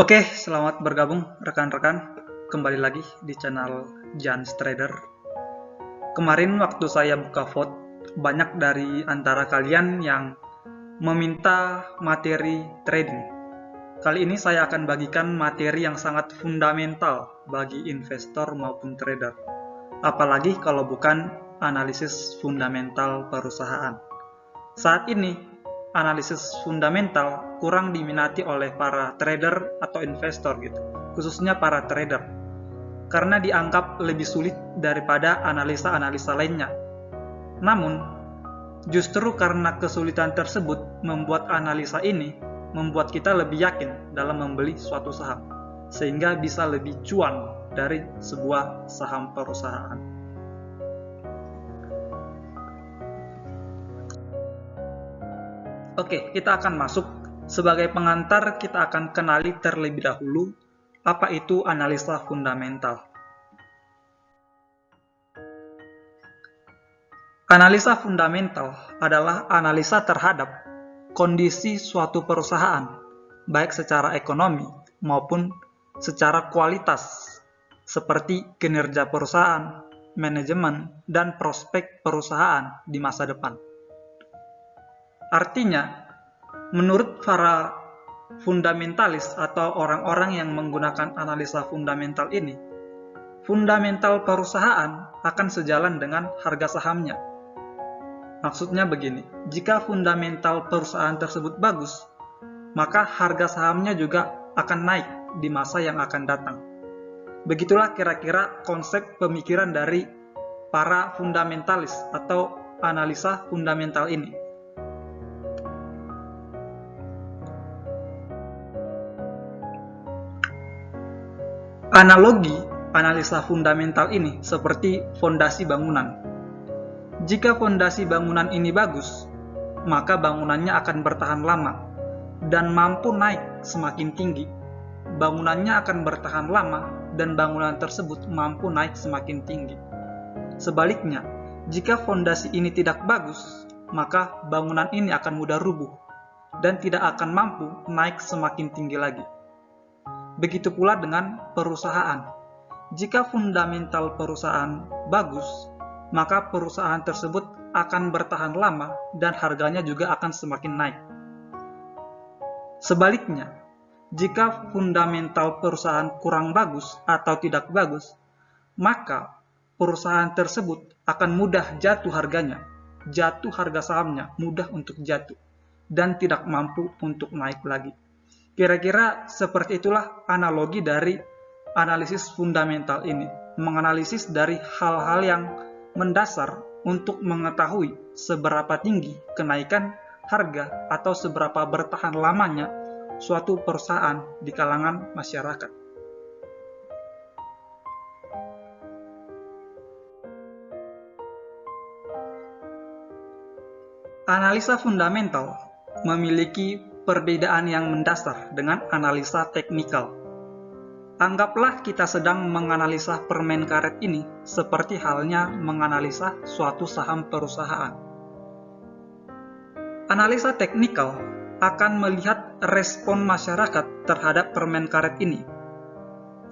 Oke, selamat bergabung rekan-rekan. Kembali lagi di channel Jans Trader. Kemarin waktu saya buka vote, banyak dari antara kalian yang meminta materi trading. Kali ini saya akan bagikan materi yang sangat fundamental bagi investor maupun trader. Apalagi kalau bukan analisis fundamental perusahaan. Saat ini, analisis fundamental kurang diminati oleh para trader atau investor gitu, khususnya para trader, karena dianggap lebih sulit daripada analisa-analisa lainnya. Namun, justru karena kesulitan tersebut membuat analisa ini membuat kita lebih yakin dalam membeli suatu saham, sehingga bisa lebih cuan dari sebuah saham perusahaan. Oke, kita akan masuk. Sebagai pengantar, kita akan kenali terlebih dahulu apa itu analisa fundamental. Analisa fundamental adalah analisa terhadap kondisi suatu perusahaan, baik secara ekonomi maupun secara kualitas, seperti kinerja perusahaan, manajemen, dan prospek perusahaan di masa depan. Artinya, menurut para fundamentalis atau orang-orang yang menggunakan analisa fundamental ini, fundamental perusahaan akan sejalan dengan harga sahamnya. Maksudnya begini, jika fundamental perusahaan tersebut bagus, maka harga sahamnya juga akan naik di masa yang akan datang. Begitulah kira-kira konsep pemikiran dari para fundamentalis atau analisa fundamental ini. Analogi analisa fundamental ini seperti fondasi bangunan. Jika fondasi bangunan ini bagus, maka bangunannya akan bertahan lama dan mampu naik semakin tinggi. Bangunannya akan bertahan lama dan bangunan tersebut mampu naik semakin tinggi. Sebaliknya, jika fondasi ini tidak bagus, maka bangunan ini akan mudah rubuh dan tidak akan mampu naik semakin tinggi lagi. Begitu pula dengan perusahaan. Jika fundamental perusahaan bagus, maka perusahaan tersebut akan bertahan lama dan harganya juga akan semakin naik. Sebaliknya, jika fundamental perusahaan kurang bagus atau tidak bagus, maka perusahaan tersebut akan mudah jatuh harganya, jatuh harga sahamnya, mudah untuk jatuh, dan tidak mampu untuk naik lagi. Kira-kira seperti itulah analogi dari analisis fundamental ini, menganalisis dari hal-hal yang mendasar untuk mengetahui seberapa tinggi kenaikan harga atau seberapa bertahan lamanya suatu perusahaan di kalangan masyarakat. Analisa fundamental memiliki perbedaan yang mendasar dengan analisa teknikal. Anggaplah kita sedang menganalisa permen karet ini seperti halnya menganalisa suatu saham perusahaan. Analisa teknikal akan melihat respon masyarakat terhadap permen karet ini.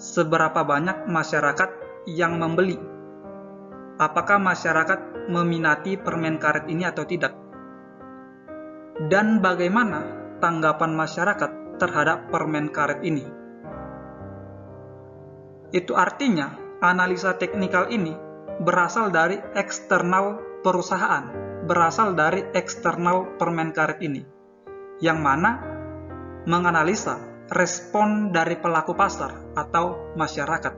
Seberapa banyak masyarakat yang membeli? Apakah masyarakat meminati permen karet ini atau tidak? Dan bagaimana tanggapan masyarakat terhadap permen karet ini? Itu artinya analisa teknikal ini berasal dari eksternal perusahaan, berasal dari eksternal permen karet ini, yang mana menganalisa respon dari pelaku pasar atau masyarakat.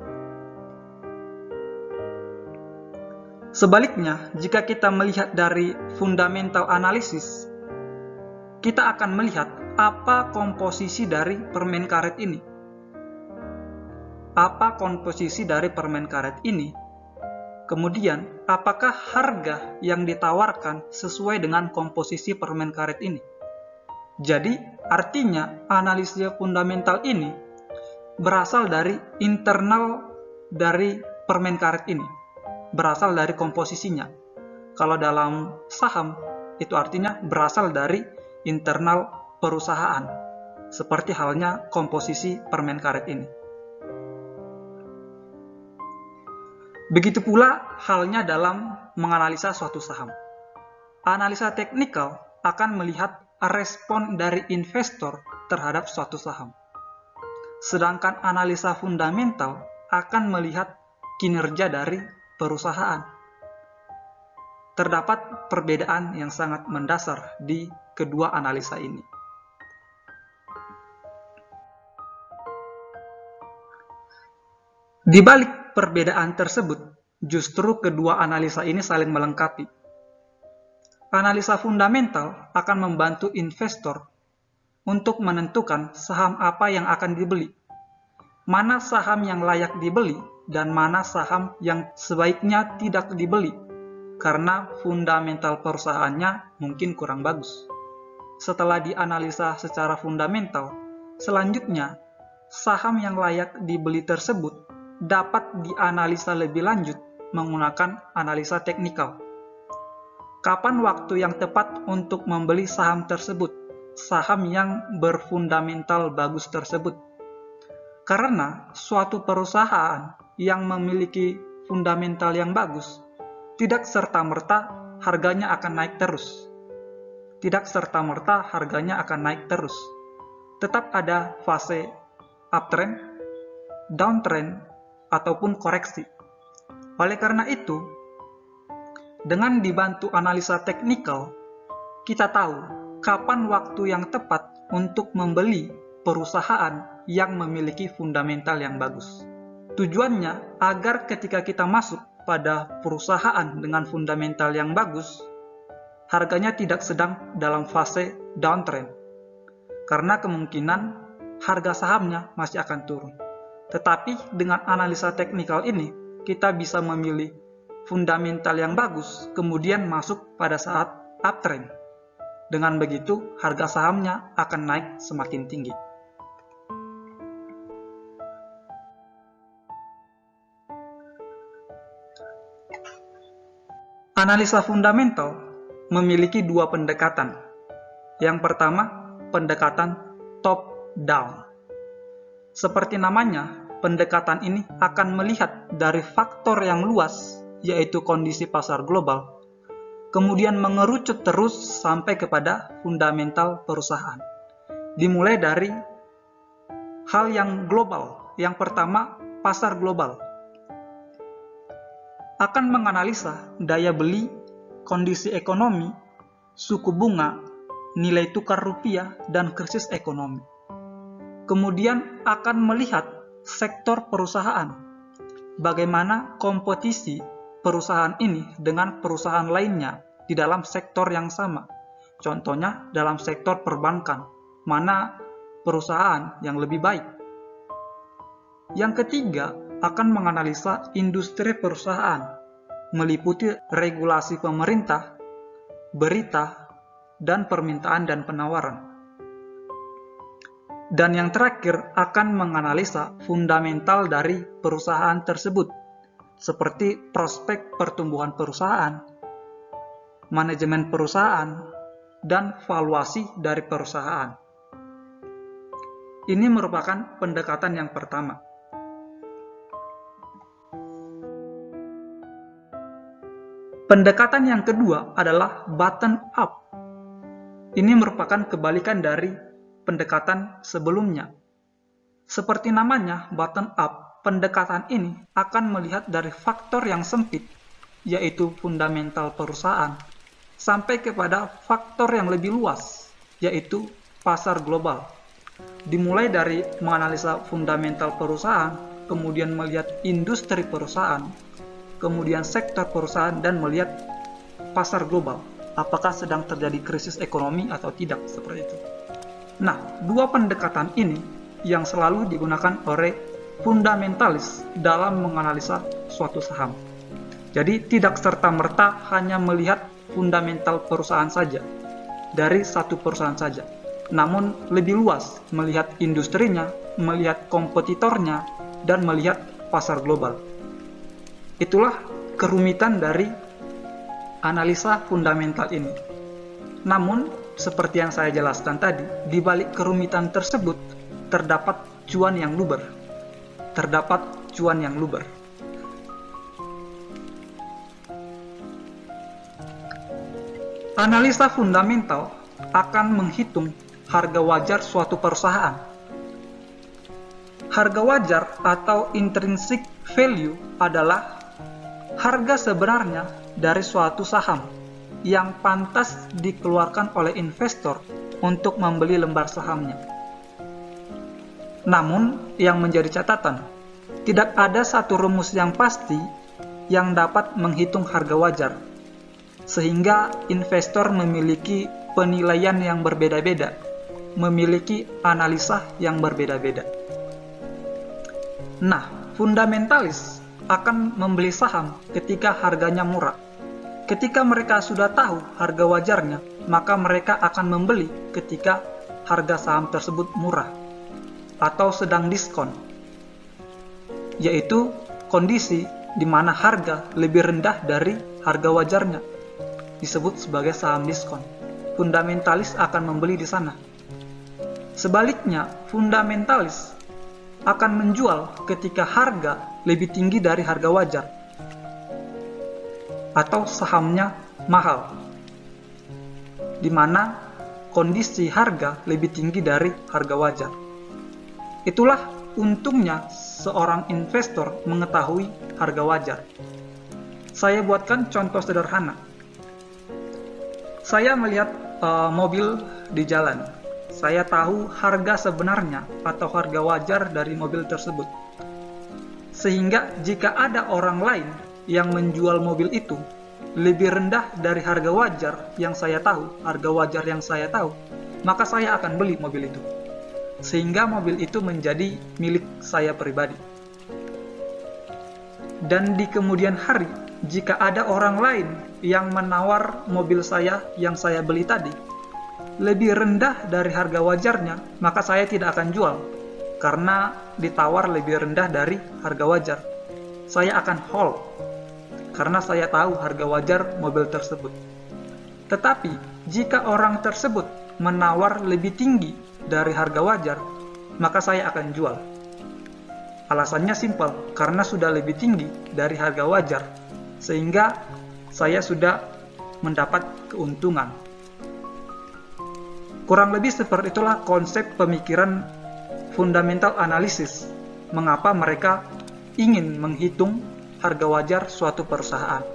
Sebaliknya, jika kita melihat dari fundamental analisis, kita akan melihat apa komposisi dari permen karet ini. Apa komposisi dari permen karet ini? Kemudian, apakah harga yang ditawarkan sesuai dengan komposisi permen karet ini? Jadi, artinya analisis fundamental ini berasal dari internal dari permen karet ini, berasal dari komposisinya. Kalau dalam saham, itu artinya berasal dari internal perusahaan. seperti halnya komposisi permen karet ini. Begitu pula halnya dalam menganalisa suatu saham. Analisa teknikal akan melihat respon dari investor terhadap suatu saham. Sedangkan analisa fundamental akan melihat kinerja dari perusahaan. Terdapat perbedaan yang sangat mendasar di kedua analisa ini. Di balik perbedaan tersebut, justru kedua analisa ini saling melengkapi. Analisa fundamental akan membantu investor untuk menentukan saham apa yang akan dibeli, mana saham yang layak dibeli, dan mana saham yang sebaiknya tidak dibeli, karena fundamental perusahaannya mungkin kurang bagus. Setelah dianalisa secara fundamental, selanjutnya saham yang layak dibeli tersebut dapat dianalisa lebih lanjut menggunakan analisa teknikal. Kapan waktu yang tepat untuk membeli saham tersebut, saham yang berfundamental bagus tersebut? Karena suatu perusahaan yang memiliki fundamental yang bagus, tidak serta-merta harganya akan naik terus. Tidak serta-merta harganya akan naik terus. Tetap ada fase uptrend, downtrend, ataupun koreksi. Oleh karena itu, dengan dibantu analisa teknikal, kita tahu kapan waktu yang tepat untuk membeli perusahaan yang memiliki fundamental yang bagus. Tujuannya agar ketika kita masuk pada perusahaan dengan fundamental yang bagus, harganya tidak sedang dalam fase downtrend, karena kemungkinan harga sahamnya masih akan turun. Tetapi dengan analisa teknikal ini, kita bisa memilih fundamental yang bagus, kemudian masuk pada saat uptrend. Dengan begitu, harga sahamnya akan naik semakin tinggi. Analisa fundamental memiliki dua pendekatan. Yang pertama, pendekatan top-down. Seperti namanya, pendekatan ini akan melihat dari faktor yang luas, yaitu kondisi pasar global, kemudian mengerucut terus sampai kepada fundamental perusahaan. Dimulai dari hal yang global. Yang pertama, pasar global. Akan menganalisa daya beli, kondisi ekonomi, suku bunga, nilai tukar rupiah, dan krisis ekonomi. Kemudian akan melihat sektor perusahaan, bagaimana kompetisi perusahaan ini dengan perusahaan lainnya di dalam sektor yang sama. Contohnya dalam sektor perbankan, mana perusahaan yang lebih baik. Yang ketiga, akan menganalisa industri perusahaan, meliputi regulasi pemerintah, berita, dan permintaan dan penawaran. Dan yang terakhir akan menganalisa fundamental dari perusahaan tersebut, seperti prospek pertumbuhan perusahaan, manajemen perusahaan, dan valuasi dari perusahaan. Ini merupakan pendekatan yang pertama. Pendekatan yang kedua adalah bottom up. Ini merupakan kebalikan dari pendekatan sebelumnya. Seperti namanya, bottom up, pendekatan ini akan melihat dari faktor yang sempit, yaitu fundamental perusahaan, sampai kepada faktor yang lebih luas, yaitu pasar global. Dimulai dari menganalisa fundamental perusahaan, kemudian melihat industri perusahaan, kemudian sektor perusahaan, dan melihat pasar global. Apakah sedang terjadi krisis ekonomi atau tidak, seperti itu. Nah, dua pendekatan ini yang selalu digunakan oleh fundamentalis dalam menganalisa suatu saham. Jadi, tidak serta-merta hanya melihat fundamental perusahaan saja, dari satu perusahaan saja. Namun, lebih luas melihat industrinya, melihat kompetitornya, dan melihat pasar global. Itulah kerumitan dari analisa fundamental ini. Namun, seperti yang saya jelaskan tadi, di balik kerumitan tersebut terdapat cuan yang luber. Terdapat cuan yang luber. Analisa fundamental akan menghitung harga wajar suatu perusahaan. Harga wajar atau intrinsic value adalah harga sebenarnya dari suatu saham yang pantas dikeluarkan oleh investor untuk membeli lembar sahamnya. Namun, yang menjadi catatan, tidak ada satu rumus yang pasti yang dapat menghitung harga wajar, sehingga investor memiliki penilaian yang berbeda-beda, memiliki analisa yang berbeda-beda. Nah, fundamentalis akan membeli saham ketika harganya murah. Ketika mereka sudah tahu harga wajarnya, maka mereka akan membeli ketika harga saham tersebut murah atau sedang diskon, yaitu kondisi di mana harga lebih rendah dari harga wajarnya, disebut sebagai saham diskon. Fundamentalis akan membeli di sana. Sebaliknya, fundamentalis akan menjual ketika harga lebih tinggi dari harga wajar atau sahamnya mahal, di mana kondisi harga lebih tinggi dari harga wajar. Itulah untungnya seorang investor mengetahui harga wajar. Saya buatkan contoh sederhana. Saya melihat mobil di jalan. Saya tahu harga sebenarnya atau harga wajar dari mobil tersebut. Sehingga jika ada orang lain yang menjual mobil itu lebih rendah dari harga wajar yang saya tahu, maka saya akan beli mobil itu. Sehingga mobil itu menjadi milik saya pribadi. Dan di kemudian hari, jika ada orang lain yang menawar mobil saya yang saya beli tadi lebih rendah dari harga wajarnya, maka saya tidak akan jual karena ditawar lebih rendah dari harga wajar. Saya akan hold karena saya tahu harga wajar mobil tersebut. Tetapi jika orang tersebut menawar lebih tinggi dari harga wajar, maka saya akan jual. Alasannya simpel, karena sudah lebih tinggi dari harga wajar, sehingga saya sudah mendapat keuntungan. Kurang lebih seperti itulah konsep pemikiran fundamental analysis, mengapa mereka ingin menghitung harga wajar suatu perusahaan.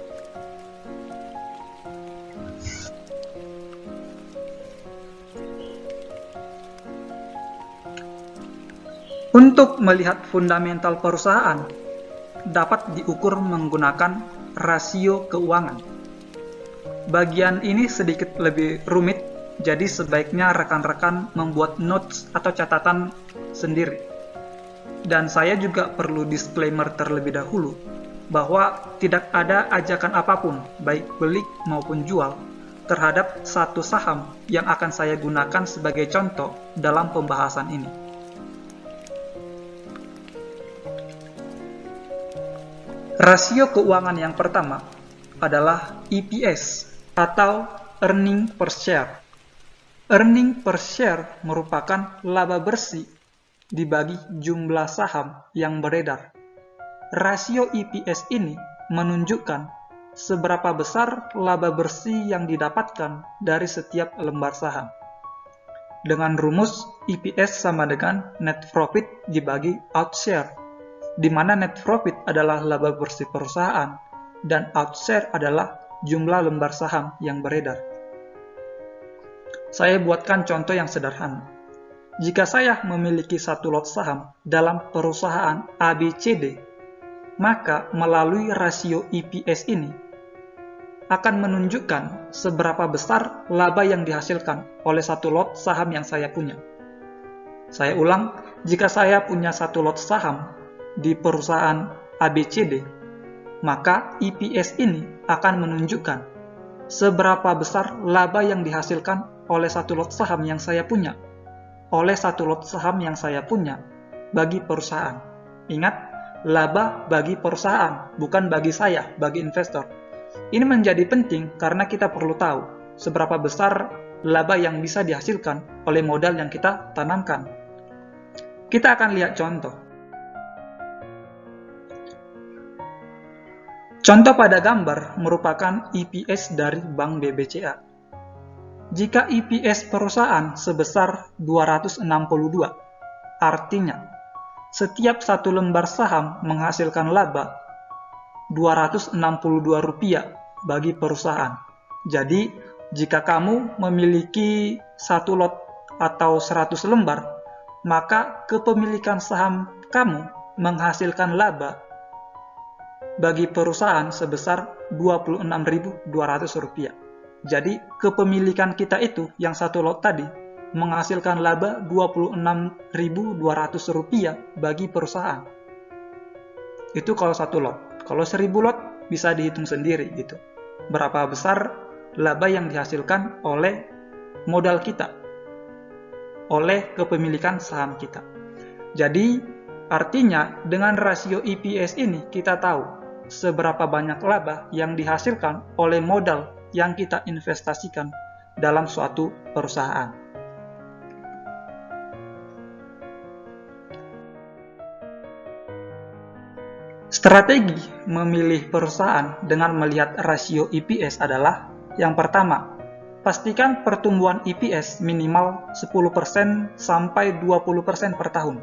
Untuk melihat fundamental perusahaan, dapat diukur menggunakan rasio keuangan. Bagian ini sedikit lebih rumit, jadi sebaiknya rekan-rekan membuat notes atau catatan sendiri. Dan saya juga perlu disclaimer terlebih dahulu, bahwa tidak ada ajakan apapun, baik beli maupun jual, terhadap satu saham yang akan saya gunakan sebagai contoh dalam pembahasan ini. Rasio keuangan yang pertama adalah EPS atau earning per share. Earning per share merupakan laba bersih dibagi jumlah saham yang beredar. Rasio EPS ini menunjukkan seberapa besar laba bersih yang didapatkan dari setiap lembar saham. Dengan rumus EPS sama dengan net profit dibagi outshare, di mana net profit adalah laba bersih perusahaan dan outshare adalah jumlah lembar saham yang beredar. Saya buatkan contoh yang sederhana. Jika saya memiliki satu lot saham dalam perusahaan ABCD, maka melalui rasio EPS ini akan menunjukkan seberapa besar laba yang dihasilkan oleh satu lot saham yang saya punya. Saya ulang, jika saya punya satu lot saham di perusahaan ABCD, maka EPS ini akan menunjukkan seberapa besar laba yang dihasilkan oleh satu lot saham yang saya punya, bagi perusahaan. Ingat, laba bagi perusahaan, bukan bagi saya, bagi investor. Ini menjadi penting karena kita perlu tahu seberapa besar laba yang bisa dihasilkan oleh modal yang kita tanamkan. Kita akan lihat contoh. Contoh pada gambar merupakan EPS dari Bank BBCA. Jika EPS perusahaan sebesar 262, artinya setiap satu lembar saham menghasilkan laba Rp262 bagi perusahaan. Jadi, jika kamu memiliki satu lot atau 100 lembar, maka kepemilikan saham kamu menghasilkan laba bagi perusahaan sebesar Rp26.200. Jadi, kepemilikan kita itu yang satu lot tadi menghasilkan laba Rp26.200 bagi perusahaan. Itu kalau satu lot. Kalau 1000 lot bisa dihitung sendiri gitu. Berapa besar laba yang dihasilkan oleh modal kita, oleh kepemilikan saham kita. Jadi, artinya dengan rasio EPS ini kita tahu seberapa banyak laba yang dihasilkan oleh modal yang kita investasikan dalam suatu perusahaan. Strategi memilih perusahaan dengan melihat rasio EPS adalah yang pertama, pastikan pertumbuhan EPS minimal 10% sampai 20% per tahun.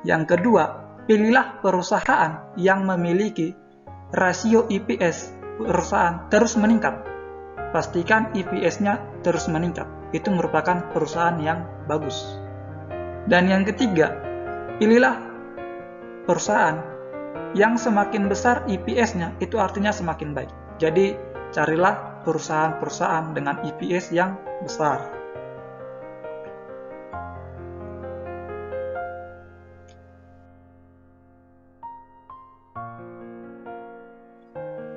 Yang kedua, pilihlah perusahaan yang memiliki rasio EPS perusahaan terus meningkat. Pastikan EPS-nya terus meningkat. Itu merupakan perusahaan yang bagus. Dan yang ketiga, pilihlah perusahaan yang semakin besar EPS-nya, itu artinya semakin baik. Jadi, carilah perusahaan-perusahaan dengan EPS yang besar.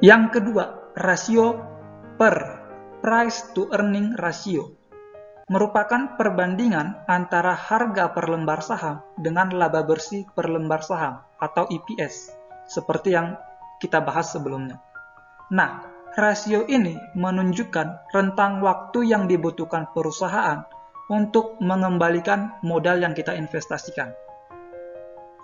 Yang kedua, rasio PER, Price to Earning Ratio, merupakan perbandingan antara harga per lembar saham dengan laba bersih per lembar saham atau EPS, seperti yang kita bahas sebelumnya. Nah, rasio ini menunjukkan rentang waktu yang dibutuhkan perusahaan untuk mengembalikan modal yang kita investasikan.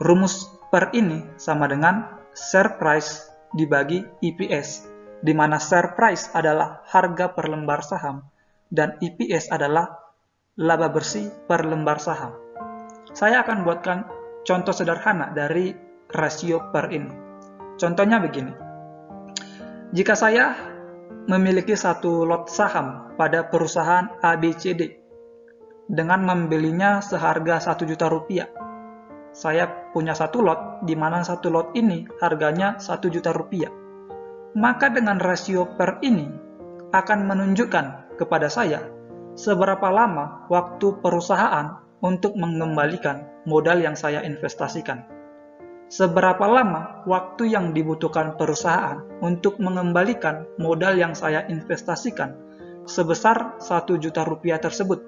Rumus PER ini sama dengan share price dibagi EPS, di mana share price adalah harga per lembar saham dan EPS adalah laba bersih per lembar saham. Saya akan buatkan contoh sederhana dari rasio PER ini. Contohnya begini. Jika saya memiliki satu lot saham pada perusahaan ABCD dengan membelinya seharga Rp1 juta. Saya punya satu lot, di mana satu lot ini harganya Rp1 juta. Maka dengan rasio PER ini akan menunjukkan kepada saya seberapa lama waktu perusahaan untuk mengembalikan modal yang saya investasikan. Seberapa lama waktu yang dibutuhkan perusahaan untuk mengembalikan modal yang saya investasikan sebesar Rp1 juta tersebut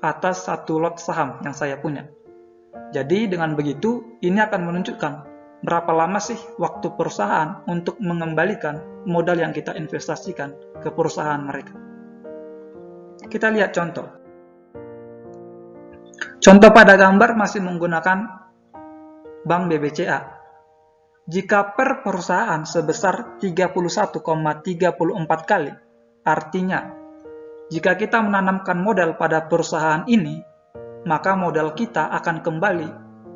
atas satu lot saham yang saya punya. Jadi dengan begitu, ini akan menunjukkan berapa lama sih waktu perusahaan untuk mengembalikan modal yang kita investasikan ke perusahaan mereka. Kita lihat contoh. Contoh pada gambar masih menggunakan Bank BBCA. Jika per perusahaan sebesar 31,34 kali, artinya jika kita menanamkan modal pada perusahaan ini, maka modal kita akan kembali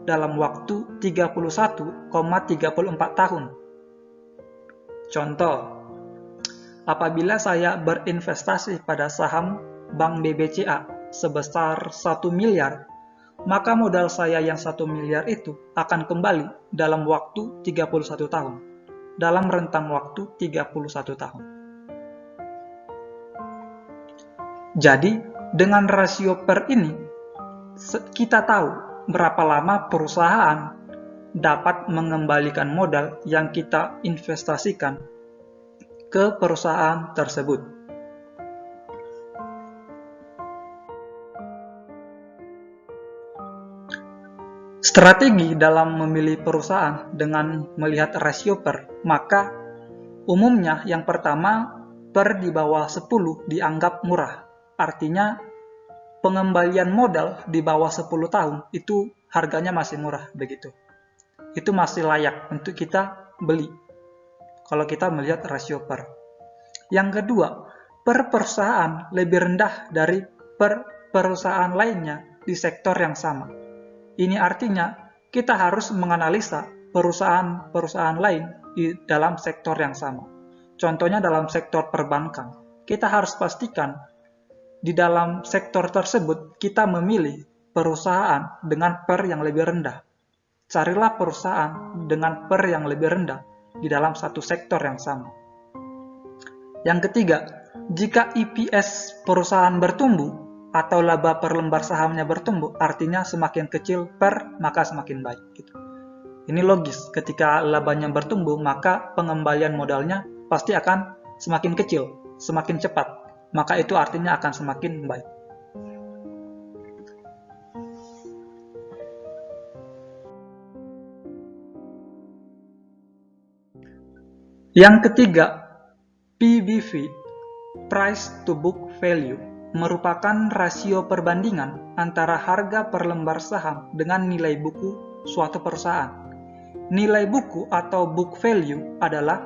dalam waktu 31,34 tahun. Contoh, apabila saya berinvestasi pada saham Bank BBCA sebesar 1 miliar, maka modal saya yang 1 miliar itu akan kembali dalam waktu 31 tahun. Dalam rentang waktu 31 tahun. Jadi, dengan rasio PER ini, kita tahu berapa lama perusahaan dapat mengembalikan modal yang kita investasikan ke perusahaan tersebut. Strategi dalam memilih perusahaan dengan melihat rasio PER, maka umumnya yang pertama PER di bawah 10 dianggap murah. artinya pengembalian modal di bawah 10 tahun itu harganya masih murah begitu. Itu masih layak untuk kita beli kalau kita melihat rasio PER. Yang kedua, PER perusahaan lebih rendah dari PER perusahaan lainnya di sektor yang sama. Ini artinya kita harus menganalisa perusahaan-perusahaan lain di dalam sektor yang sama. Contohnya dalam sektor perbankan. Kita harus pastikan di dalam sektor tersebut kita memilih perusahaan dengan PER yang lebih rendah. Carilah perusahaan dengan PER yang lebih rendah di dalam satu sektor yang sama. Yang ketiga, jika EPS perusahaan bertumbuh atau laba per lembar sahamnya bertumbuh, artinya semakin kecil PER maka semakin baik. Gitu. Ini logis, ketika labanya bertumbuh maka pengembalian modalnya pasti akan semakin kecil, semakin cepat. Maka itu artinya akan semakin baik. Yang ketiga, PBV, Price to Book Value, merupakan rasio perbandingan antara harga per lembar saham dengan nilai buku suatu perusahaan. Nilai buku atau book value adalah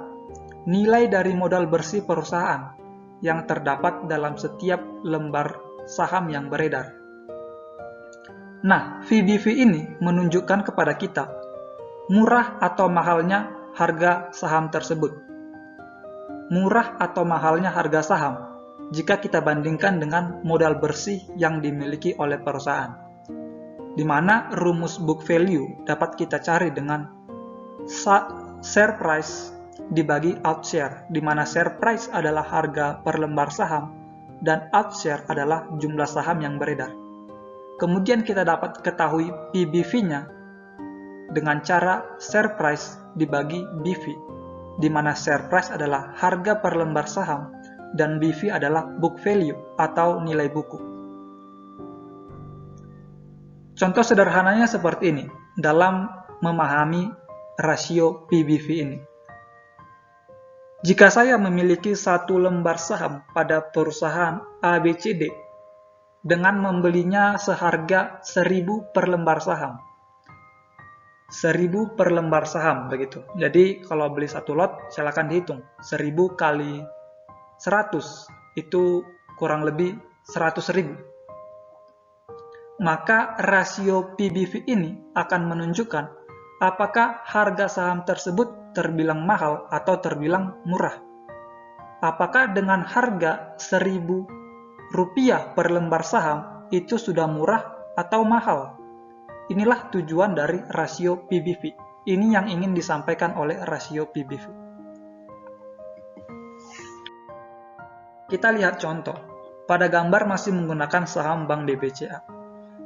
nilai dari modal bersih perusahaan yang terdapat dalam setiap lembar saham yang beredar. Nah, VBV ini menunjukkan kepada kita murah atau mahalnya harga saham tersebut. Murah atau mahalnya harga saham jika kita bandingkan dengan modal bersih yang dimiliki oleh perusahaan. Di mana rumus book value dapat kita cari dengan share price dibagi outshare, di mana share price adalah harga per lembar saham dan outshare adalah jumlah saham yang beredar. Kemudian kita dapat ketahui PBV-nya dengan cara share price dibagi BV, di mana share price adalah harga per lembar saham dan BV adalah book value atau nilai buku. Contoh sederhananya seperti ini dalam memahami rasio PBV ini. Jika saya memiliki satu lembar saham pada perusahaan ABCD dengan membelinya seharga 1.000 per lembar saham. 1.000 per lembar saham begitu. Jadi kalau beli satu lot silakan dihitung. 1.000 kali 100 itu kurang lebih 100.000. Maka rasio PBV ini akan menunjukkan apakah harga saham tersebut terbilang mahal atau terbilang murah. Apakah dengan harga 1.000 rupiah per lembar saham itu sudah murah atau mahal? Inilah tujuan dari rasio PBV. Ini yang ingin disampaikan oleh rasio PBV. Kita lihat contoh. Pada gambar masih menggunakan saham Bank BBCA.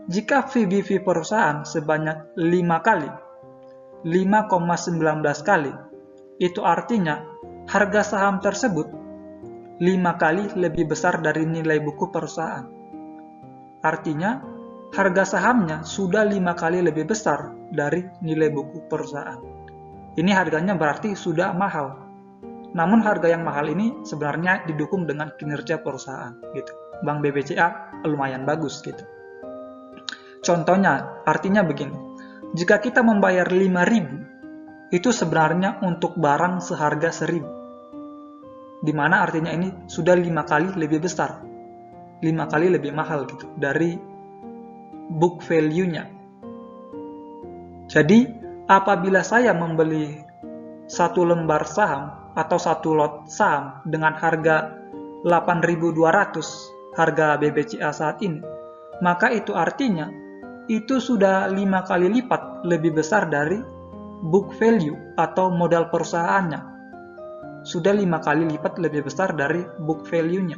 Jika PBV perusahaan sebanyak 5 kali, 5,19 kali, itu artinya harga saham tersebut 5 kali lebih besar dari nilai buku perusahaan. Artinya, harga sahamnya sudah 5 kali lebih besar dari nilai buku perusahaan. Ini harganya berarti sudah mahal. Namun harga yang mahal ini sebenarnya didukung dengan kinerja perusahaan gitu. Bank BBCA lumayan bagus gitu. Contohnya, artinya begini. Jika kita membayar 5.000, itu sebenarnya untuk barang seharga 1.000. Di mana artinya ini sudah 5 kali lebih besar. 5 kali lebih mahal gitu dari book value-nya. Jadi, apabila saya membeli satu lembar saham atau satu lot saham dengan harga 8.200 harga BBCA saat ini, maka itu artinya itu sudah 5 kali lipat lebih besar dari book value atau modal perusahaannya. Sudah 5 kali lipat lebih besar dari book value-nya.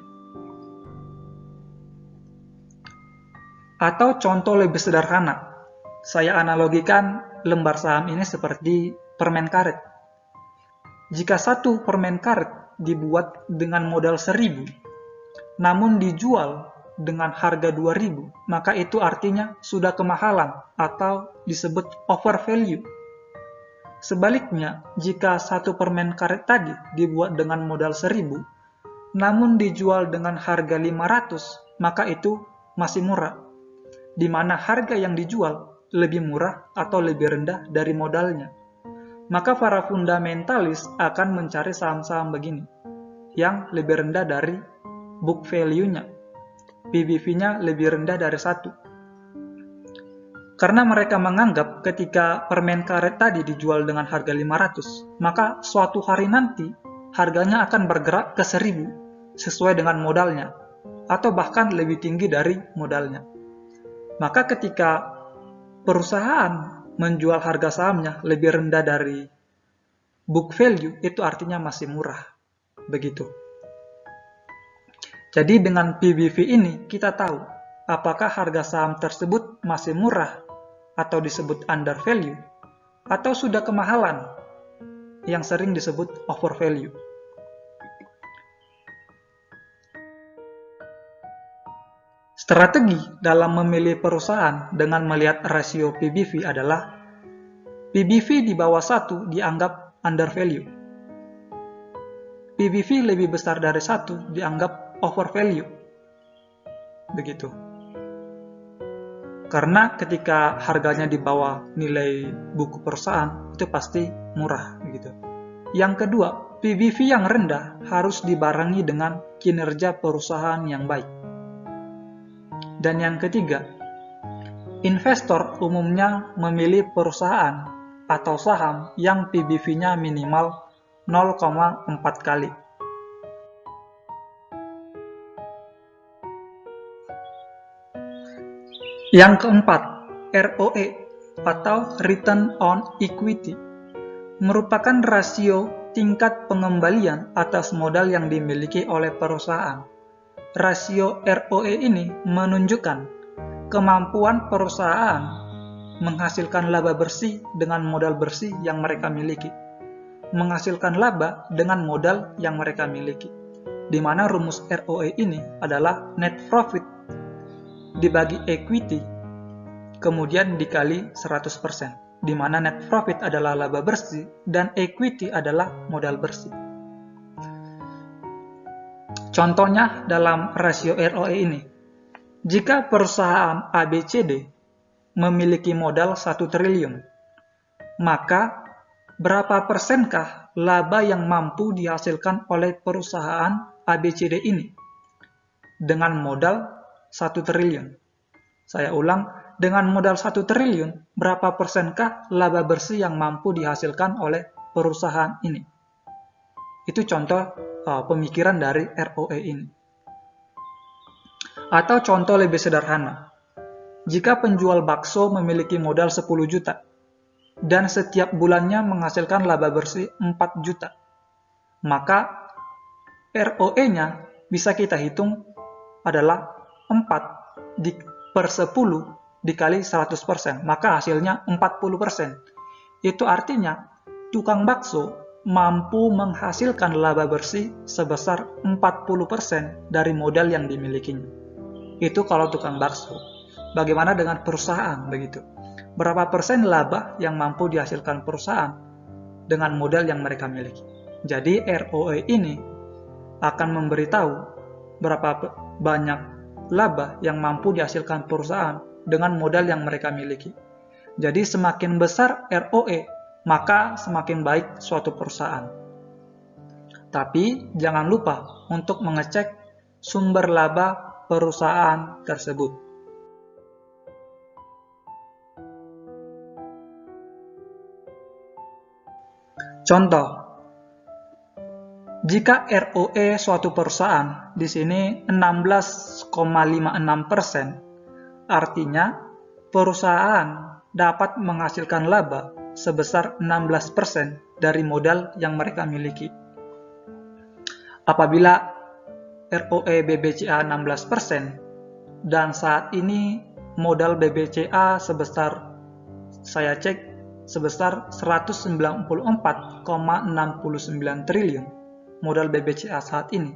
Atau contoh lebih sederhana, saya analogikan lembar saham ini seperti permen karet. Jika satu permen karet dibuat dengan modal 1.000, namun dijual dengan harga 2.000, maka itu artinya sudah kemahalan atau disebut overvalue. Sebaliknya, jika satu permen karet tadi dibuat dengan modal 1.000, namun dijual dengan harga 500, maka itu masih murah. Di mana harga yang dijual lebih murah atau lebih rendah dari modalnya. Maka para fundamentalis akan mencari saham-saham begini, yang lebih rendah dari book value-nya. PBV-nya lebih rendah dari 1. Karena mereka menganggap ketika permen karet tadi dijual dengan harga 500, maka suatu hari nanti harganya akan bergerak ke 1000 sesuai dengan modalnya, atau bahkan lebih tinggi dari modalnya. Maka ketika perusahaan menjual harga sahamnya lebih rendah dari book value, itu artinya masih murah. Begitu. Jadi dengan PBV ini kita tahu apakah harga saham tersebut masih murah atau disebut under value, atau sudah kemahalan yang sering disebut over value. Strategi dalam memilih perusahaan dengan melihat rasio PBV adalah PBV di bawah 1 dianggap under value. PBV lebih besar dari 1 dianggap over value. Begitu. Karena ketika harganya di bawah nilai buku perusahaan, itu pasti murah. Begitu. Yang kedua, PBV yang rendah harus dibarengi dengan kinerja perusahaan yang baik. Dan yang ketiga, investor umumnya memilih perusahaan atau saham yang PBV-nya minimal 0,4 kali. Yang keempat, ROE atau Return on Equity merupakan rasio tingkat pengembalian atas modal yang dimiliki oleh perusahaan. Rasio ROE ini menunjukkan kemampuan perusahaan menghasilkan laba bersih dengan modal bersih yang mereka miliki. Menghasilkan laba dengan modal yang mereka miliki. Di mana rumus ROE ini adalah net profit dibagi equity, kemudian dikali 100%, di mana net profit adalah laba bersih dan equity adalah modal bersih. Contohnya dalam rasio ROE ini, jika perusahaan ABCD memiliki modal 1 triliun, maka berapa persenkah laba yang mampu dihasilkan oleh perusahaan ABCD ini dengan modal 1 triliun. Saya ulang, dengan modal 1 triliun, berapa persenkah laba bersih yang mampu dihasilkan oleh perusahaan ini? Itu contoh pemikiran dari ROE ini. Atau contoh lebih sederhana, jika penjual bakso memiliki modal 10 juta, dan setiap bulannya menghasilkan laba bersih 4 juta, maka ROE-nya bisa kita hitung adalah 4 per 10 dikali 100%, maka hasilnya 40%. Itu artinya tukang bakso mampu menghasilkan laba bersih sebesar 40% dari modal yang dimilikinya. Itu kalau tukang bakso. Bagaimana dengan perusahaan begitu? Berapa persen laba yang mampu dihasilkan perusahaan dengan modal yang mereka miliki? Jadi ROE ini akan memberitahu berapa banyak laba yang mampu dihasilkan perusahaan dengan modal yang mereka miliki. Jadi semakin besar ROE, maka semakin baik suatu perusahaan. Tapi jangan lupa untuk mengecek sumber laba perusahaan tersebut. Contoh, jika ROE suatu perusahaan di sini 16,56%, artinya perusahaan dapat menghasilkan laba sebesar 16% dari modal yang mereka miliki. Apabila ROE BBCA 16% dan saat ini modal BBCA sebesar, saya cek, sebesar 194,69 triliun modal BBCA saat ini,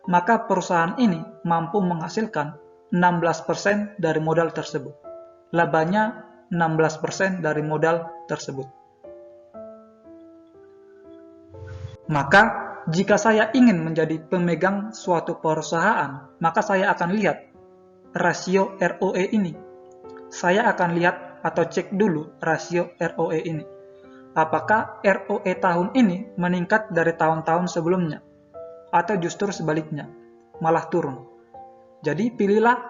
maka perusahaan ini mampu menghasilkan 16% dari modal tersebut. Labanya 16% dari modal tersebut. Maka jika saya ingin menjadi pemegang suatu perusahaan, maka saya akan lihat rasio ROE ini. Saya akan lihat atau cek dulu rasio ROE ini. Apakah ROE tahun ini meningkat dari tahun-tahun sebelumnya? Atau justru sebaliknya, malah turun. Jadi pilihlah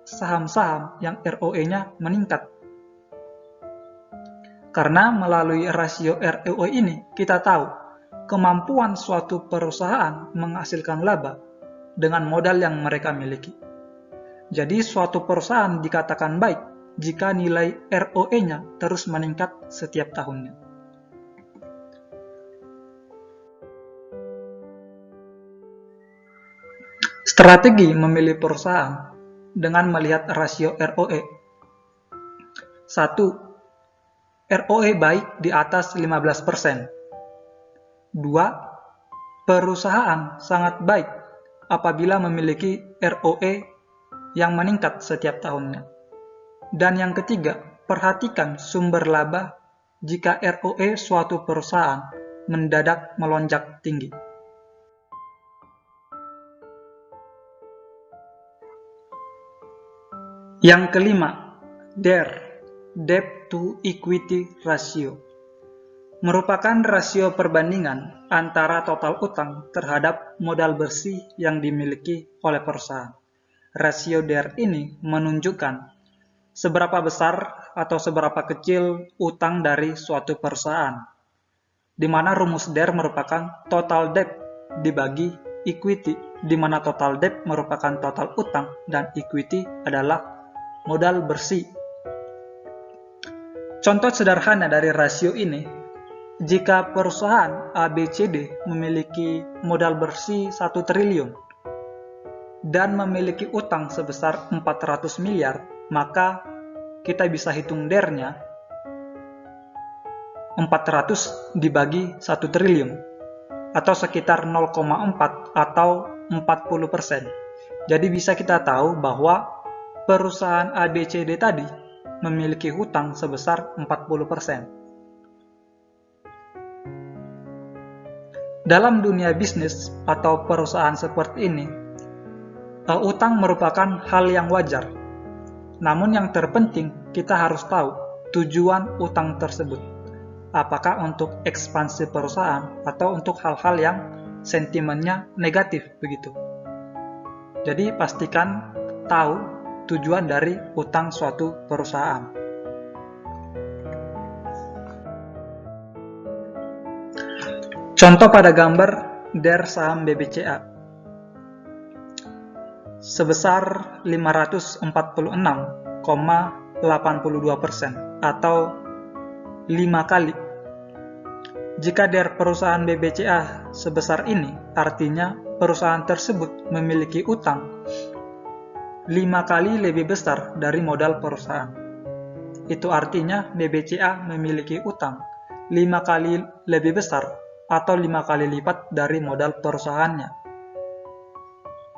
saham-saham yang ROE-nya meningkat. Karena melalui rasio ROE ini, kita tahu kemampuan suatu perusahaan menghasilkan laba dengan modal yang mereka miliki. Jadi suatu perusahaan dikatakan baik jika nilai ROE-nya terus meningkat setiap tahunnya. Strategi memilih perusahaan dengan melihat rasio ROE. 1. ROE baik di atas 15%. 2. Perusahaan sangat baik apabila memiliki ROE yang meningkat setiap tahunnya. Dan yang ketiga, perhatikan sumber laba jika ROE suatu perusahaan mendadak melonjak tinggi. Yang kelima, DER, Debt to Equity Ratio, merupakan rasio perbandingan antara total utang terhadap modal bersih yang dimiliki oleh perusahaan. Rasio DER ini menunjukkan seberapa besar atau seberapa kecil utang dari suatu perusahaan, di mana rumus DER merupakan total debt dibagi equity, di mana total debt merupakan total utang dan equity adalah modal bersih. Contoh sederhana dari rasio ini, jika perusahaan ABCD memiliki modal bersih 1 triliun dan memiliki utang sebesar 400 miliar, maka kita bisa hitung DER-nya 400 dibagi 1 triliun atau sekitar 0,4 atau 40%. Jadi bisa kita tahu bahwa perusahaan ABCD tadi memiliki hutang sebesar 40%. Dalam dunia bisnis atau perusahaan seperti ini, utang merupakan hal yang wajar. Namun yang terpenting, kita harus tahu tujuan utang tersebut. Apakah untuk ekspansi perusahaan atau untuk hal-hal yang sentimennya negatif begitu. Jadi pastikan tahu tujuan dari utang suatu perusahaan. Contoh pada gambar DER saham BBCA sebesar 546,82% atau 5 kali. Jika DER perusahaan BBCA sebesar ini, artinya perusahaan tersebut memiliki utang 5 kali lebih besar dari modal perusahaan. Itu artinya BBCA memiliki utang 5 kali lebih besar atau 5 kali lipat dari modal perusahaannya.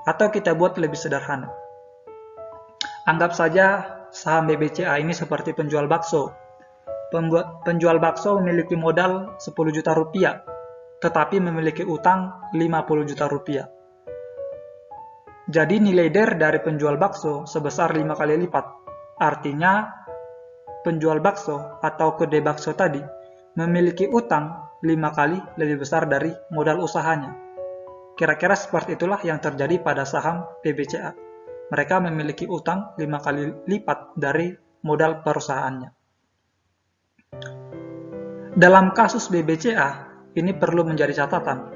Atau kita buat lebih sederhana. Anggap saja saham BBCA ini seperti penjual bakso. Penjual bakso memiliki modal 10 juta rupiah, tetapi memiliki utang 50 juta rupiah. Jadi nilai DER dari penjual bakso sebesar 5 kali lipat. Artinya penjual bakso atau kedai bakso tadi memiliki utang 5 kali lebih besar dari modal usahanya. Kira-kira seperti itulah yang terjadi pada saham BBCA. Mereka memiliki utang 5 kali lipat dari modal perusahaannya. Dalam kasus BBCA, ini perlu menjadi catatan.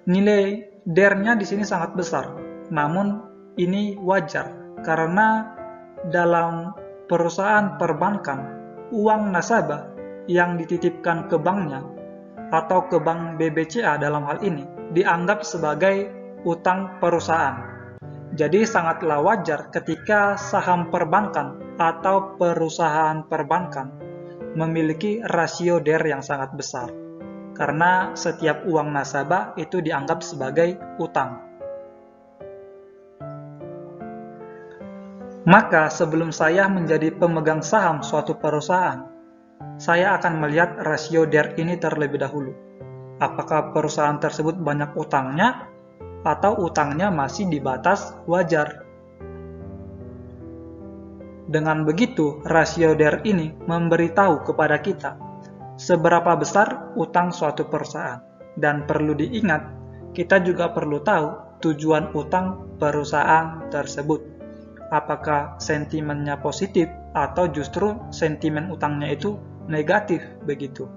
Nilai DER-nya di sini sangat besar. Namun ini wajar karena dalam perusahaan perbankan, uang nasabah yang dititipkan ke banknya atau ke bank BBCA dalam hal ini dianggap sebagai utang perusahaan. Jadi sangatlah wajar ketika saham perbankan atau perusahaan perbankan memiliki rasio DER yang sangat besar karena setiap uang nasabah itu dianggap sebagai utang. Maka sebelum saya menjadi pemegang saham suatu perusahaan, saya akan melihat rasio DER ini terlebih dahulu. apakah perusahaan tersebut banyak utangnya atau utangnya masih di batas wajar. Dengan begitu, rasio DER ini memberitahu kepada kita seberapa besar utang suatu perusahaan. Dan perlu diingat, kita juga perlu tahu tujuan utang perusahaan tersebut. Apakah sentimennya positif atau justru sentimen utangnya itu negatif begitu.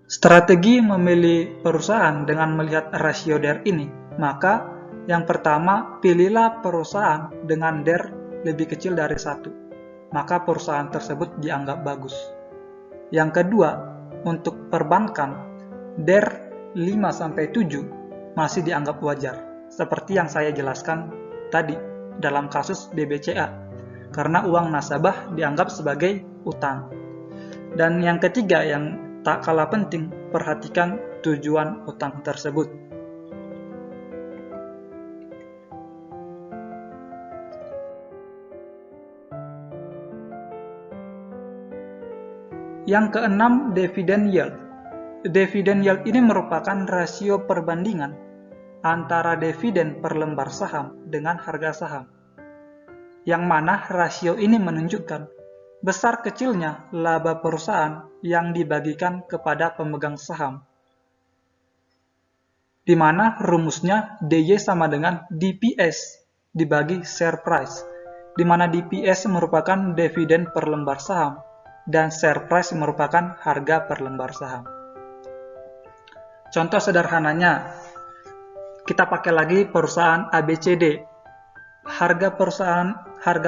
Strategi memilih perusahaan dengan melihat rasio DER ini, maka yang pertama, pilihlah perusahaan dengan DER lebih kecil dari 1, maka perusahaan tersebut dianggap bagus. Yang kedua, untuk perbankan, DER 5-7 masih dianggap wajar, seperti yang saya jelaskan tadi dalam kasus BBCA, karena uang nasabah dianggap sebagai utang. Dan yang ketiga yang tak kalah penting, perhatikan tujuan utang tersebut. Yang keenam, dividen yield. Dividen yield ini merupakan rasio perbandingan antara dividen per lembar saham dengan harga saham, yang mana rasio ini menunjukkan besar kecilnya laba perusahaan yang dibagikan kepada pemegang saham, di mana rumusnya DY sama dengan DPS dibagi share price, di mana DPS merupakan dividen per lembar saham dan share price merupakan harga per lembar saham. Contoh sederhananya, kita pakai lagi perusahaan ABCD. Harga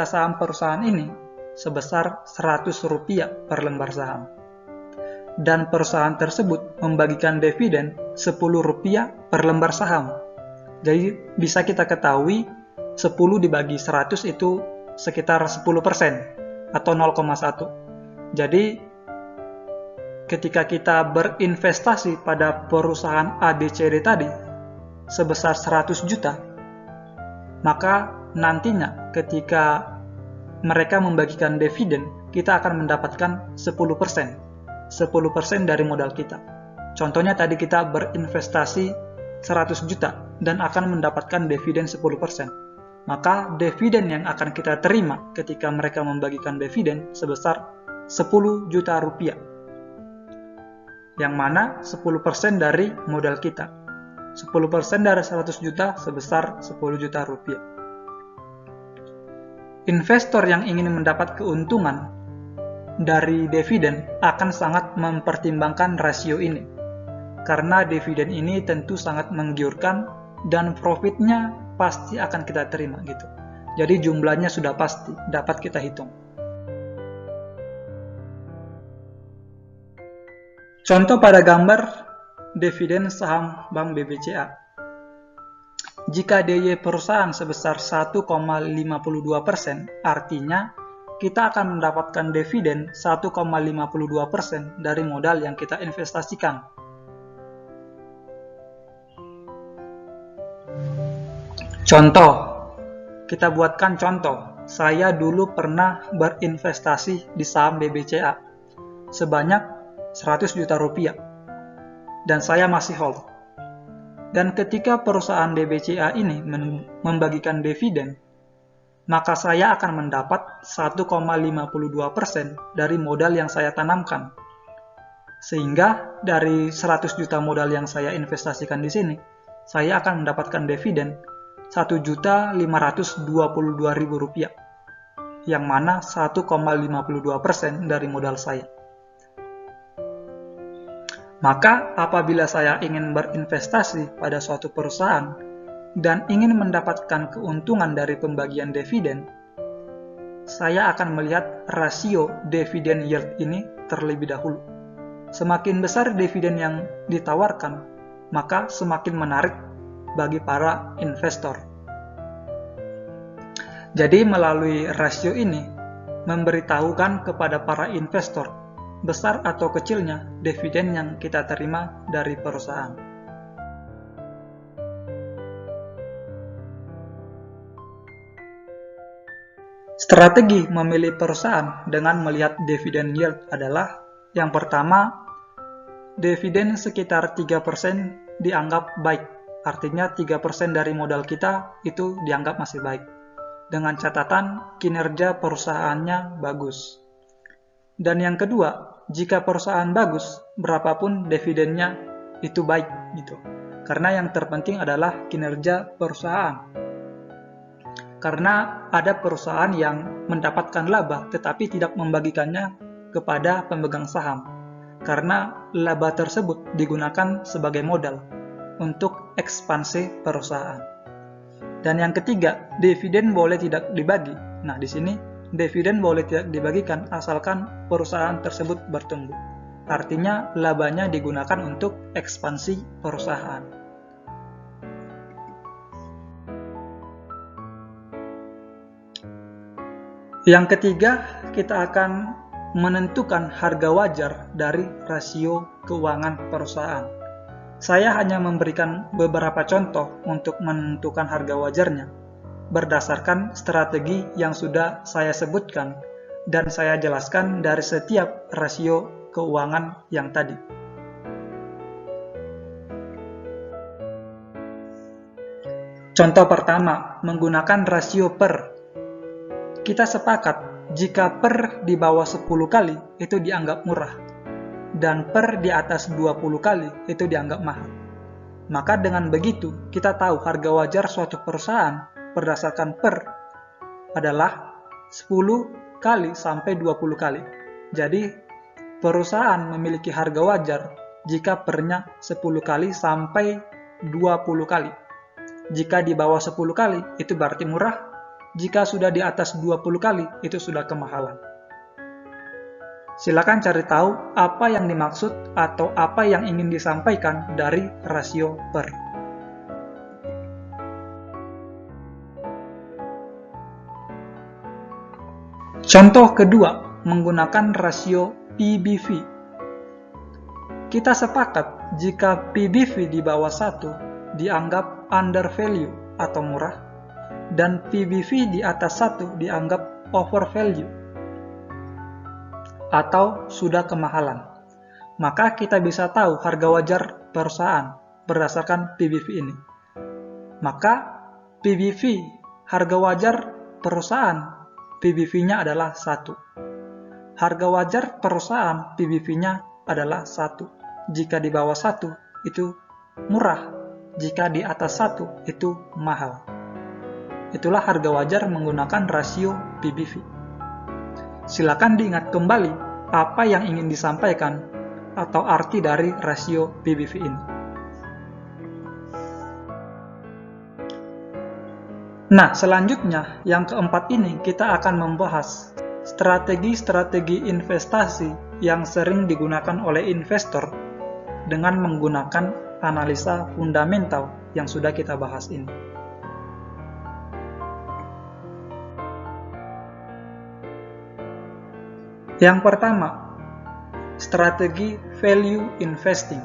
saham perusahaan ini sebesar Rp100 per lembar saham. Dan perusahaan tersebut membagikan dividen Rp10 per lembar saham. Jadi bisa kita ketahui 10 dibagi 100 itu sekitar 10% atau 0,1. Jadi ketika kita berinvestasi pada perusahaan ABCD tadi sebesar 100 juta, maka nantinya ketika mereka membagikan dividen, kita akan mendapatkan 10% dari modal kita. Contohnya tadi kita berinvestasi 100 juta dan akan mendapatkan dividen 10%. Maka dividen yang akan kita terima ketika mereka membagikan dividen sebesar 10 juta rupiah. Yang mana 10% dari modal kita. 10% dari 100 juta sebesar 10 juta rupiah. Investor yang ingin mendapat keuntungan dari dividen akan sangat mempertimbangkan rasio ini, karena dividen ini tentu sangat menggiurkan dan profitnya pasti akan kita terima gitu. Jadi jumlahnya sudah pasti dapat kita hitung. Contoh pada gambar dividen saham Bank BBCA. Jika DY perusahaan sebesar 1,52%, artinya kita akan mendapatkan dividen 1,52% dari modal yang kita investasikan. Contoh, kita buatkan contoh. Saya dulu pernah berinvestasi di saham BBCA sebanyak 100 juta rupiah, dan saya masih hold. Dan ketika perusahaan BBCA ini membagikan dividen, maka saya akan mendapat 1,52% dari modal yang saya tanamkan. Sehingga dari 100 juta modal yang saya investasikan di sini, saya akan mendapatkan dividen Rp1.522.000, yang mana 1,52% dari modal saya. Maka apabila saya ingin berinvestasi pada suatu perusahaan dan ingin mendapatkan keuntungan dari pembagian dividen, saya akan melihat rasio dividen yield ini terlebih dahulu. Semakin besar dividen yang ditawarkan, maka semakin menarik bagi para investor. Jadi melalui rasio ini memberitahukan kepada para investor besar atau kecilnya dividen yang kita terima dari perusahaan. Strategi memilih perusahaan dengan melihat dividen yield adalah yang pertama, dividen sekitar 3% dianggap baik. Artinya 3% dari modal kita itu dianggap masih baik. Dengan catatan kinerja perusahaannya bagus. Dan yang kedua, jika perusahaan bagus, berapapun dividennya itu baik gitu. Karena yang terpenting adalah kinerja perusahaan. Karena ada perusahaan yang mendapatkan laba tetapi tidak membagikannya kepada pemegang saham. Karena laba tersebut digunakan sebagai modal untuk ekspansi perusahaan. Dan yang ketiga, dividen boleh tidak dibagi. Nah, di sini dividen boleh tidak dibagikan asalkan perusahaan tersebut bertumbuh. Artinya labanya digunakan untuk ekspansi perusahaan. Yang ketiga, kita akan menentukan harga wajar dari rasio keuangan perusahaan. Saya hanya memberikan beberapa contoh untuk menentukan harga wajarnya, berdasarkan strategi yang sudah saya sebutkan dan saya jelaskan dari setiap rasio keuangan yang tadi. Contoh pertama, menggunakan rasio per. Kita sepakat jika per di bawah 10 kali itu dianggap murah dan per di atas 20 kali itu dianggap mahal. Maka dengan begitu kita tahu harga wajar suatu perusahaan berdasarkan per adalah 10 kali sampai 20 kali. Jadi perusahaan memiliki harga wajar jika pernya 10 kali sampai 20 kali. Jika di bawah 10 kali itu berarti murah. Jika sudah di atas 20 kali, itu sudah kemahalan. Silakan cari tahu apa yang dimaksud atau apa yang ingin disampaikan dari rasio per. Contoh kedua, menggunakan rasio PBV. Kita sepakat jika PBV di bawah 1 dianggap under value atau murah, dan PBV di atas 1 dianggap overvalue atau sudah kemahalan. Maka kita bisa tahu harga wajar perusahaan berdasarkan PBV ini. Maka PBV, harga wajar perusahaan, PBV-nya adalah 1. Harga wajar perusahaan PBV-nya adalah 1. Jika di bawah 1 itu murah, jika di atas 1 itu mahal. Itulah harga wajar menggunakan rasio PBV. Silakan diingat kembali apa yang ingin disampaikan atau arti dari rasio PBV ini. Nah, selanjutnya yang keempat ini kita akan membahas strategi-strategi investasi yang sering digunakan oleh investor dengan menggunakan analisa fundamental yang sudah kita bahas ini. Yang pertama, strategi value investing.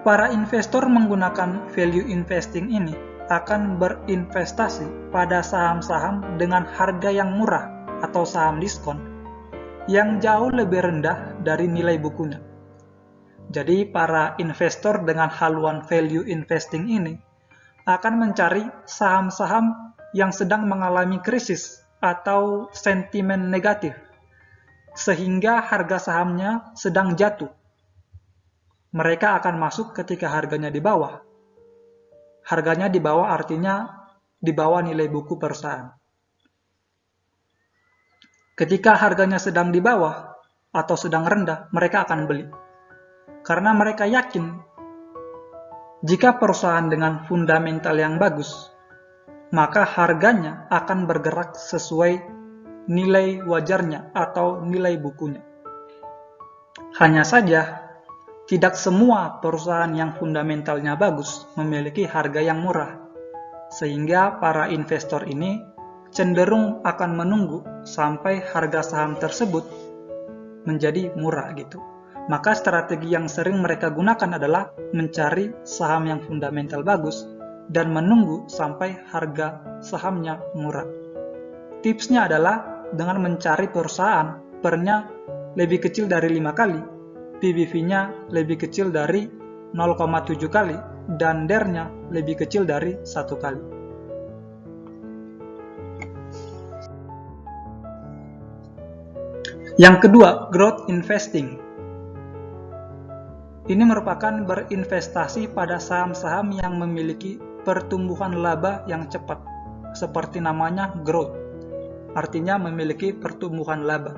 Para investor menggunakan value investing ini akan berinvestasi pada saham-saham dengan harga yang murah atau saham diskon yang jauh lebih rendah dari nilai bukunya. Jadi para investor dengan haluan value investing ini akan mencari saham-saham yang sedang mengalami krisis atau sentimen negatif, sehingga harga sahamnya sedang jatuh. Mereka akan masuk ketika harganya di bawah. Harganya di bawah artinya di bawah nilai buku perusahaan. Ketika harganya sedang di bawah atau sedang rendah, mereka akan beli. Karena mereka yakin jika perusahaan dengan fundamental yang bagus, maka harganya akan bergerak sesuai nilai wajarnya atau nilai bukunya. Hanya saja, tidak semua perusahaan yang fundamentalnya bagus memiliki harga yang murah, sehingga para investor ini cenderung akan menunggu sampai harga saham tersebut menjadi murah gitu. Maka strategi yang sering mereka gunakan adalah mencari saham yang fundamental bagus dan menunggu sampai harga sahamnya murah. Tipsnya adalah dengan mencari perusahaan PER-nya lebih kecil dari 5 kali, PBV-nya lebih kecil dari 0,7 kali, dan DER-nya lebih kecil dari 1 kali. Yang kedua, growth investing. Ini merupakan berinvestasi pada saham-saham yang memiliki pertumbuhan laba yang cepat, seperti namanya growth, artinya memiliki pertumbuhan laba.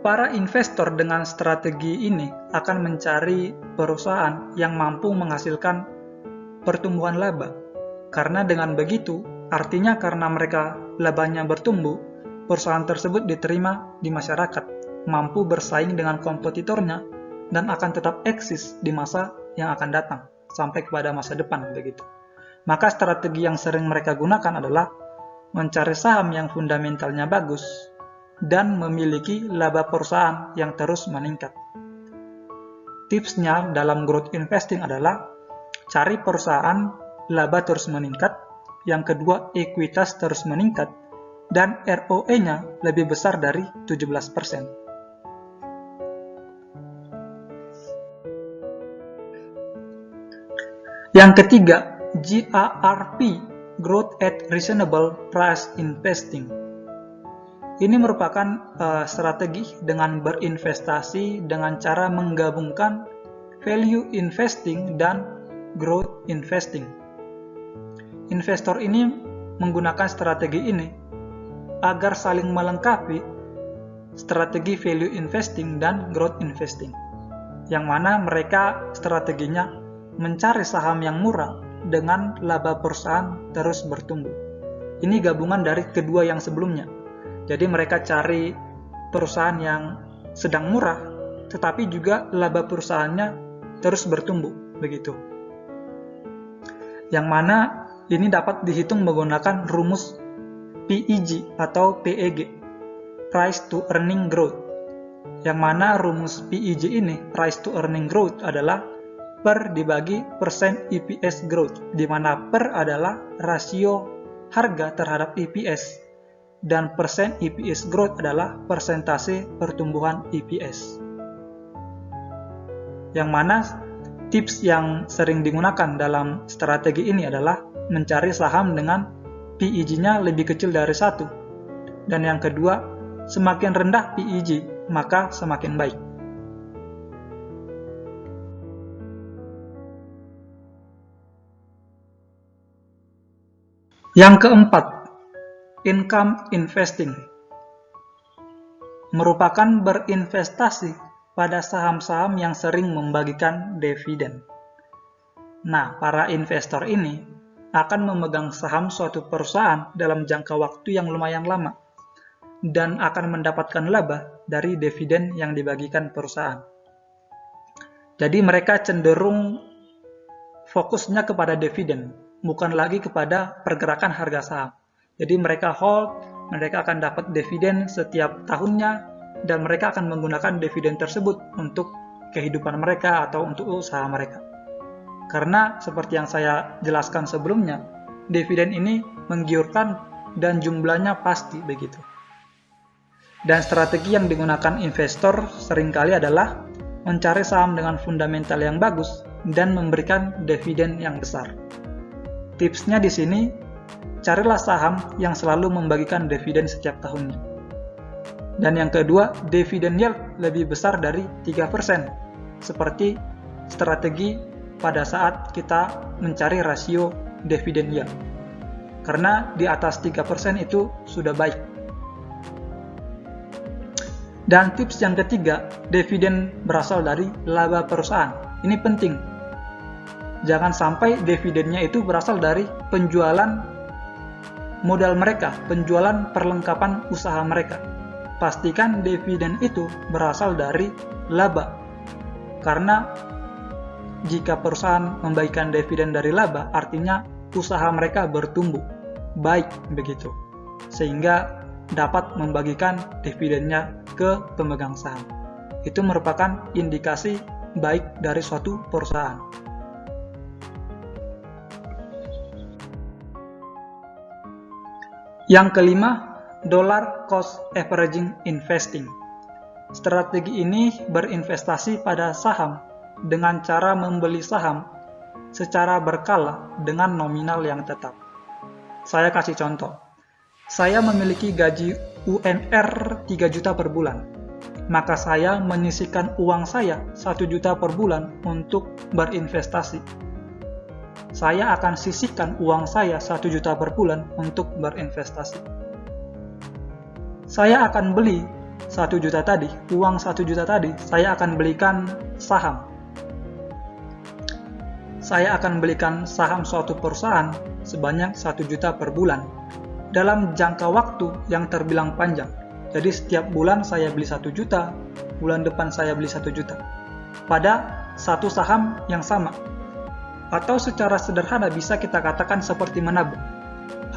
Para investor dengan strategi ini akan mencari perusahaan yang mampu menghasilkan pertumbuhan laba, karena dengan begitu, artinya karena mereka labanya bertumbuh, perusahaan tersebut diterima di masyarakat, mampu bersaing dengan kompetitornya, dan akan tetap eksis di masa yang akan datang, sampai kepada masa depan begitu. Maka strategi yang sering mereka gunakan adalah mencari saham yang fundamentalnya bagus dan memiliki laba perusahaan yang terus meningkat. Tipsnya dalam growth investing adalah cari perusahaan laba terus meningkat, yang kedua ekuitas terus meningkat, dan ROE-nya lebih besar dari 17%. Yang ketiga, GARP, Growth at Reasonable Price Investing. Ini merupakan strategi dengan berinvestasi dengan cara menggabungkan value investing dan growth investing. Investor ini menggunakan strategi ini agar saling melengkapi strategi value investing dan growth investing, yang mana mereka strateginya mencari saham yang murah dengan laba perusahaan terus bertumbuh. Ini gabungan dari kedua yang sebelumnya. Jadi mereka cari perusahaan yang sedang murah, tetapi juga laba perusahaannya terus bertumbuh, begitu. Yang mana ini dapat dihitung menggunakan rumus PEG atau PEG, Price to Earning Growth. Yang mana rumus PEG ini, Price to Earning Growth, adalah PER dibagi persen EPS growth, di mana PER adalah rasio harga terhadap EPS, dan persen EPS growth adalah persentase pertumbuhan EPS. Yang mana tips yang sering digunakan dalam strategi ini adalah mencari saham dengan PEG-nya lebih kecil dari 1. Dan yang kedua, semakin rendah PEG, maka semakin baik. Yang keempat, income investing, merupakan berinvestasi pada saham-saham yang sering membagikan dividen. Nah, para investor ini akan memegang saham suatu perusahaan dalam jangka waktu yang lumayan lama dan akan mendapatkan laba dari dividen yang dibagikan perusahaan. Jadi mereka cenderung fokusnya kepada dividen, bukan lagi kepada pergerakan harga saham. Jadi mereka hold, mereka akan dapat dividen setiap tahunnya, dan mereka akan menggunakan dividen tersebut untuk kehidupan mereka atau untuk usaha mereka. Karena seperti yang saya jelaskan sebelumnya, dividen ini menggiurkan dan jumlahnya pasti begitu. Dan strategi yang digunakan investor seringkali adalah mencari saham dengan fundamental yang bagus dan memberikan dividen yang besar. Tipsnya di sini, carilah saham yang selalu membagikan dividen setiap tahunnya. Dan yang kedua, dividen yield lebih besar dari 3%, seperti strategi pada saat kita mencari rasio dividen yield. Karena di atas 3% itu sudah baik. Dan tips yang ketiga, dividen berasal dari laba perusahaan. Ini penting. Jangan sampai dividennya itu berasal dari penjualan modal mereka, penjualan perlengkapan usaha mereka. Pastikan dividen itu berasal dari laba. Karena jika perusahaan membagikan dividen dari laba, artinya usaha mereka bertumbuh baik begitu, sehingga dapat membagikan dividennya ke pemegang saham. Itu merupakan indikasi baik dari suatu perusahaan. Yang kelima, dollar cost averaging investing. Strategi ini berinvestasi pada saham dengan cara membeli saham secara berkala dengan nominal yang tetap. Saya kasih contoh. Saya memiliki gaji UMR 3 juta per bulan. Maka saya menyisihkan uang saya 1 juta per bulan untuk berinvestasi. Saya akan sisihkan uang saya 1 juta per bulan untuk berinvestasi. Saya akan beli 1 juta tadi, uang 1 juta tadi, saya akan belikan saham. Saya akan belikan saham suatu perusahaan sebanyak 1 juta per bulan dalam jangka waktu yang terbilang panjang. Jadi setiap bulan saya beli 1 juta, bulan depan saya beli 1 juta. Pada satu saham yang sama. Atau secara sederhana bisa kita katakan seperti menabung.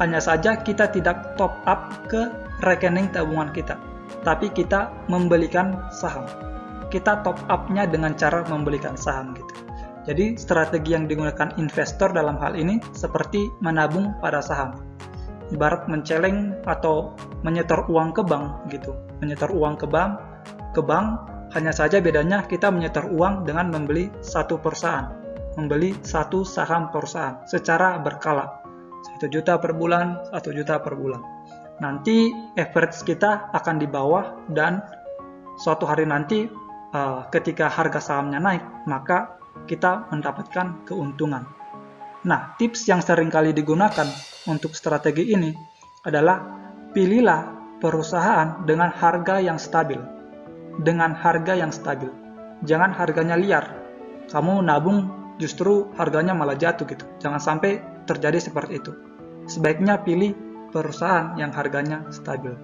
Hanya saja kita tidak top up ke rekening tabungan kita, tapi kita membelikan saham. Kita top up-nya dengan cara membelikan saham gitu. Jadi strategi yang digunakan investor dalam hal ini seperti menabung pada saham. Ibarat menceleng atau menyetor uang ke bank gitu. Menyetor uang ke bank, hanya saja bedanya kita menyetor uang dengan membeli satu perusahaan. Membeli satu saham perusahaan secara berkala. 1 juta per bulan, 1 juta per bulan. Nanti average kita akan di bawah dan suatu hari nanti ketika harga sahamnya naik, maka kita mendapatkan keuntungan. Nah, tips yang sering kali digunakan untuk strategi ini adalah pilihlah perusahaan dengan harga yang stabil. Dengan harga yang stabil. Jangan harganya liar. Kamu nabung justru harganya malah jatuh gitu. Jangan sampai terjadi seperti itu. Sebaiknya pilih perusahaan yang harganya stabil.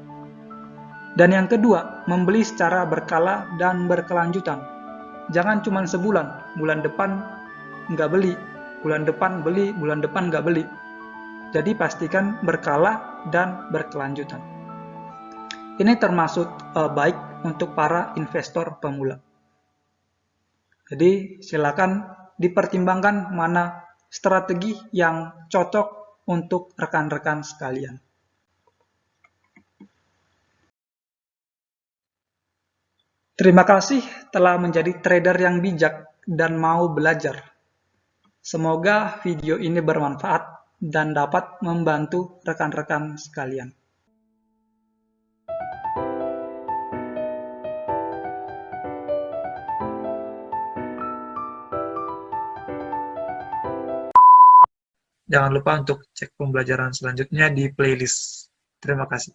Dan yang kedua, membeli secara berkala dan berkelanjutan. Jangan cuma sebulan, bulan depan nggak beli, bulan depan beli, bulan depan nggak beli. Jadi pastikan berkala dan berkelanjutan. Ini termasuk baik untuk para investor pemula. Jadi silakan dipertimbangkan mana strategi yang cocok untuk rekan-rekan sekalian. Terima kasih telah menjadi trader yang bijak dan mau belajar. Semoga video ini bermanfaat dan dapat membantu rekan-rekan sekalian. Jangan lupa untuk cek pembelajaran selanjutnya di playlist. Terima kasih.